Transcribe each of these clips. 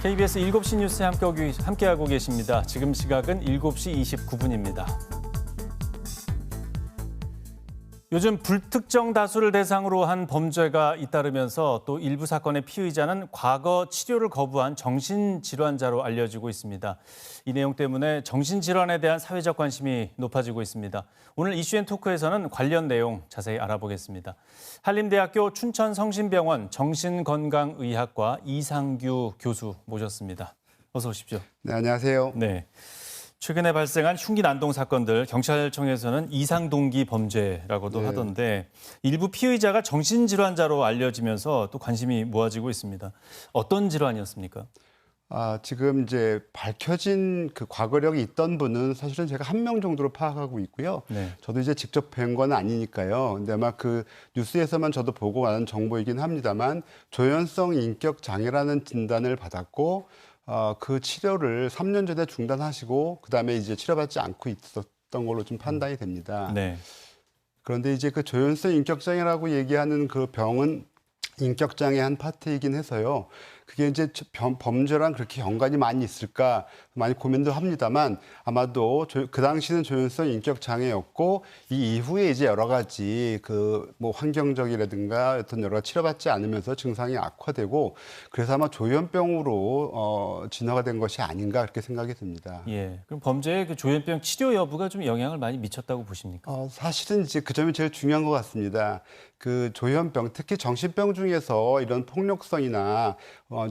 KBS 7시 뉴스에 함께하고 계십니다. 지금 시각은 7시 29분입니다. 요즘 불특정 다수를 대상으로 한 범죄가 잇따르면서 또 일부 사건의 피의자는 과거 치료를 거부한 정신질환자로 알려지고 있습니다. 이 내용 때문에 정신질환에 대한 사회적 관심이 높아지고 있습니다. 오늘 이슈앤토크에서는 관련 내용 자세히 알아보겠습니다. 한림대학교 춘천성심병원 정신건강의학과 이상규 교수 모셨습니다. 어서 오십시오. 네, 안녕하세요. 네. 최근에 발생한 흉기 난동 사건들 경찰청에서는 이상동기 범죄라고도 하던데 일부 피의자가 정신질환자로 알려지면서 또 관심이 모아지고 있습니다. 어떤 질환이었습니까? 지금 이제 밝혀진 그 과거력이 있던 분은 사실은 제가 한 명 정도로 파악하고 있고요. 네. 저도 이제 직접 뵌 건 아니니까요. 근데 아마 그 뉴스에서만 저도 보고 가는 정보이긴 합니다만 조현성 인격 장애라는 진단을 받았고 그 치료를 3년 전에 중단하시고 그다음에 이제 치료받지 않고 있었던 걸로 좀 판단이 됩니다. 네. 그런데 이제 그 조현성 인격장애라고 얘기하는 그 병은 인격장애 한 파트이긴 해서요. 그게 이제 범죄랑 그렇게 연관이 많이 있을까 많이 고민도 합니다만 아마도 그 당시는 조현성 인격장애였고 이 이후에 이제 여러 가지 그 뭐 환경적이라든가 어떤 여러 가지 치료받지 않으면서 증상이 악화되고 그래서 아마 조현병으로 진화가 된 것이 아닌가 그렇게 생각이 듭니다. 예. 그럼 범죄의 그 조현병 치료 여부가 좀 영향을 많이 미쳤다고 보십니까? 사실은 이제 그 점이 제일 중요한 것 같습니다. 그 조현병, 특히 정신병 중에서 이런 폭력성이나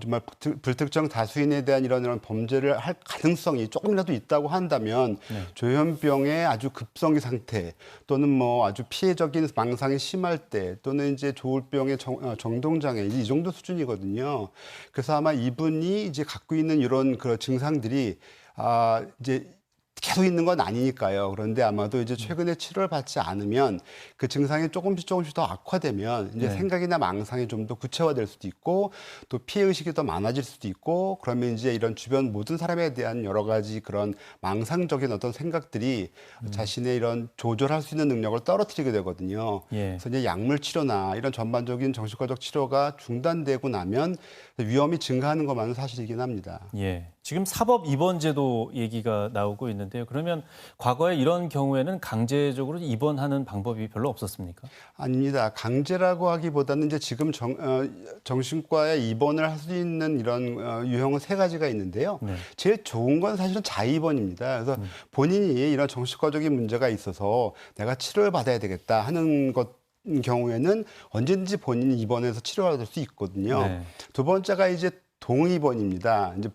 정말 불특정 다수인에 대한 이런 범죄를 할 가능성이 조금이라도 있다고 한다면 조현병의 아주 급성기 상태 또는 뭐 아주 피해적인 망상이 심할 때 또는 이제 조울병의 정동장애 이 정도 수준이거든요. 그래서 아마 이분이 이제 갖고 있는 이런 그 증상들이 이제 계속 있는 건 아니니까요. 그런데 아마도 이제 최근에 치료를 받지 않으면 그 증상이 조금씩 더 악화되면 이제 생각이나 망상이 좀 더 구체화될 수도 있고 또 피해 의식이 더 많아질 수도 있고 그러면 이제 이런 주변 모든 사람에 대한 여러 가지 그런 망상적인 어떤 생각들이 자신의 이런 조절할 수 있는 능력을 떨어뜨리게 되거든요. 그래서 이제 약물 치료나 이런 전반적인 정신과적 치료가 중단되고 나면 위험이 증가하는 것만은 사실이긴 합니다. 예. 지금 사법 입원제도 얘기가 나오고 있는데요. 그러면 과거에 이런 경우에는 강제적으로 입원하는 방법이 별로 없었습니까? 아닙니다. 강제라고 하기보다는 이제 지금 정신과에 입원을 할 수 있는 이런 유형은 세 가지가 있는데요. 제일 좋은 건 사실은 자입원입니다. 그래서 본인이 이런 정신과적인 문제가 있어서 내가 치료를 받아야 되겠다 하는 경우에는 언제든지 본인이 입원해서 치료를 받을 수 있거든요. 두 번째가 이제 동입원입니다. 이제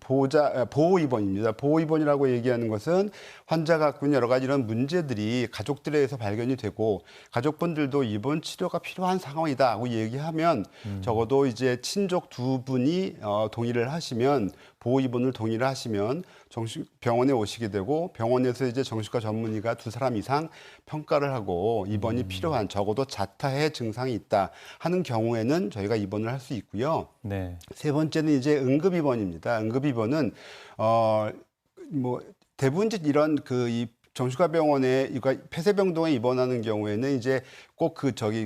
보호입원입니다. 보호입원이라고 얘기하는 것은 환자가 갖고 있는 여러 가지 이런 문제들이 가족들에 의해서 발견이 되고 가족분들도 입원 치료가 필요한 상황이다고 얘기하면 적어도 이제 친족 두 분이 동의를 하시면 보호입원을 동의를 하시면 병원에 오시게 되고 병원에서 이제 정신과 전문의가 2사람 이상 평가를 하고 입원이 필요한 적어도 자타의 증상이 있다 하는 경우에는 저희가 입원을 할 수 있고요. 세 번째는 이제 응급입원입니다. 응급입원은 뭐 대부분 이런 이 정신과 병원에 폐쇄병동에 입원하는 경우에는 이제 꼭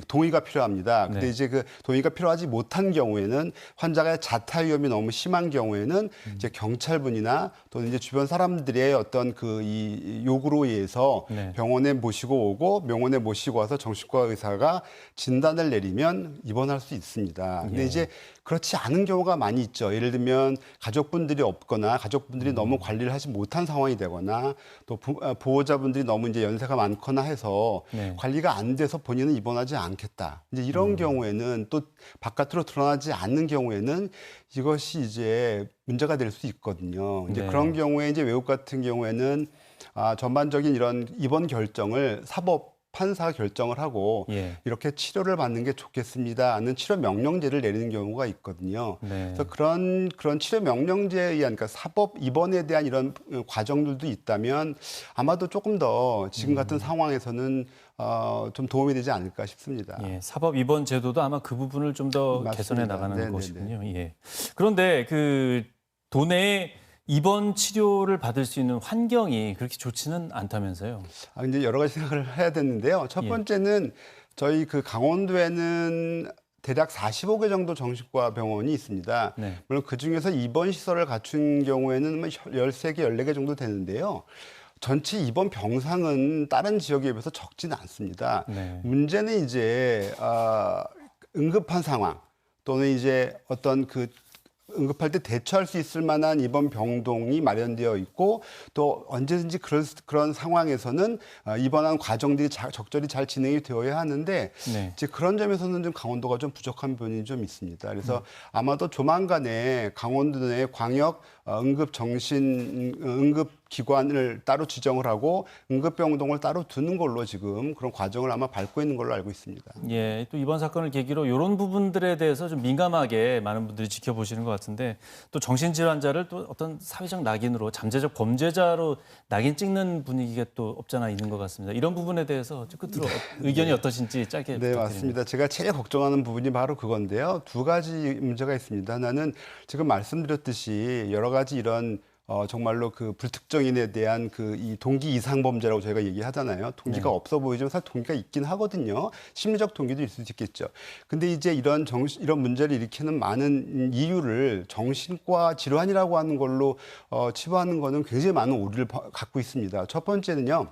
동의가 필요합니다. 근데 이제 그 동의가 필요하지 못한 경우에는 환자가 자타 위험이 너무 심한 경우에는 이제 경찰분이나 또는 이제 주변 사람들의 어떤 이 요구로 의해서 병원에 모시고 오고 병원에 모시고 와서 정신과 의사가 진단을 내리면 입원할 수 있습니다. 근데 이제 그렇지 않은 경우가 많이 있죠. 예를 들면 가족분들이 없거나 가족분들이 너무 관리를 하지 못한 상황이 되거나 또 보호자분들이 너무 이제 연세가 많거나 해서 관리가 안 돼서 본인은 입원하지 않겠다. 이제 이런 경우에는 또 바깥으로 드러나지 않는 경우에는 이것이 이제 문제가 될 수 있거든요. 이제 그런 경우에 이제 외국 같은 경우에는 전반적인 이런 입원 결정을 판사 결정을 하고 이렇게 치료를 받는 게 좋겠습니다는 치료 명령제를 내리는 경우가 있거든요. 그래서 그런 치료 명령제에 의한 그러니까 사법 입원에 대한 이런 과정들도 있다면 아마도 조금 더 지금 같은 상황에서는 좀 도움이 되지 않을까 싶습니다. 사법 입원 제도도 아마 그 부분을 좀 더 개선해 나가는 것이군요. 그런데 그 도내에 입원 치료를 받을 수 있는 환경이 그렇게 좋지는 않다면서요? 이제 여러 가지 생각을 해야 되는데요. 첫 번째는 저희 그 강원도에는 대략 45개 정도 정신과 병원이 있습니다. 네. 물론 그중에서 입원 시설을 갖춘 경우에는 13개, 14개 정도 되는데요. 전체 입원 병상은 다른 지역에 비해서 적지는 않습니다. 네. 문제는 이제 응급한 상황 또는 이제 어떤 그 응급할 때 대처할 수 있을 만한 입원 병동이 마련되어 있고 또 언제든지 그런 상황에서는 입원한 과정들이 적절히 잘 진행이 되어야 하는데 네. 이제 그런 점에서는 좀 강원도가 좀 부족한 부분이 좀 있습니다. 그래서 아마도 조만간에 강원도 내 광역 응급기관을 따로 지정을 하고 응급병동을 따로 두는 걸로 지금 그런 과정을 아마 밟고 있는 걸로 알고 있습니다. 예, 또 이번 사건을 계기로 이런 부분들에 대해서 좀 민감하게 많은 분들이 지켜보시는 것 같은데 또 정신질환자를 또 어떤 사회적 낙인으로 잠재적 범죄자로 낙인 찍는 분위기가 또 없잖아 있는 것 같습니다. 이런 부분에 대해서 끝으로 의견이 어떠신지 짧게 네, 부탁드립니다. 맞습니다. 제가 제일 걱정하는 부분이 바로 그건데요. 두 가지 문제가 있습니다. 하나는 지금 말씀드렸듯이 여러 가지 이런 정말로 그 불특정인에 대한 그 이 동기 이상 범죄라고 저희가 얘기하잖아요. 동기가 없어 보이지만 사실 동기가 있긴 하거든요. 심리적 동기도 있을 수 있겠죠. 근데 이제 이런 문제를 일으키는 많은 이유를 정신과 질환이라고 하는 걸로 치부하는 거는 굉장히 많은 오류를 갖고 있습니다. 첫 번째는요.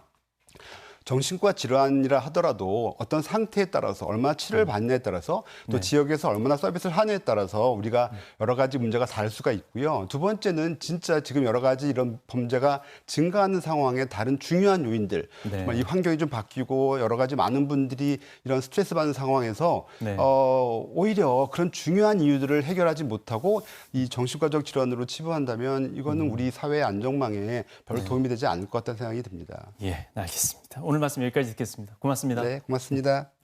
정신과 질환이라 하더라도 어떤 상태에 따라서 얼마나 치료를 받느냐에 따라서 또 지역에서 얼마나 서비스를 하느냐에 따라서 우리가 여러 가지 문제가 다를 수가 있고요. 두 번째는 진짜 지금 여러 가지 이런 범죄가 증가하는 상황에 다른 중요한 요인들, 정말 이 환경이 좀 바뀌고 여러 가지 많은 분들이 이런 스트레스 받는 상황에서 오히려 그런 중요한 이유들을 해결하지 못하고 이 정신과적 질환으로 치부한다면 이거는 우리 사회의 안정망에 별로 도움이 되지 않을 것 같다는 생각이 듭니다. 예, 알겠습니다. 오늘 말씀 여기까지 듣겠습니다. 고맙습니다. 네, 고맙습니다.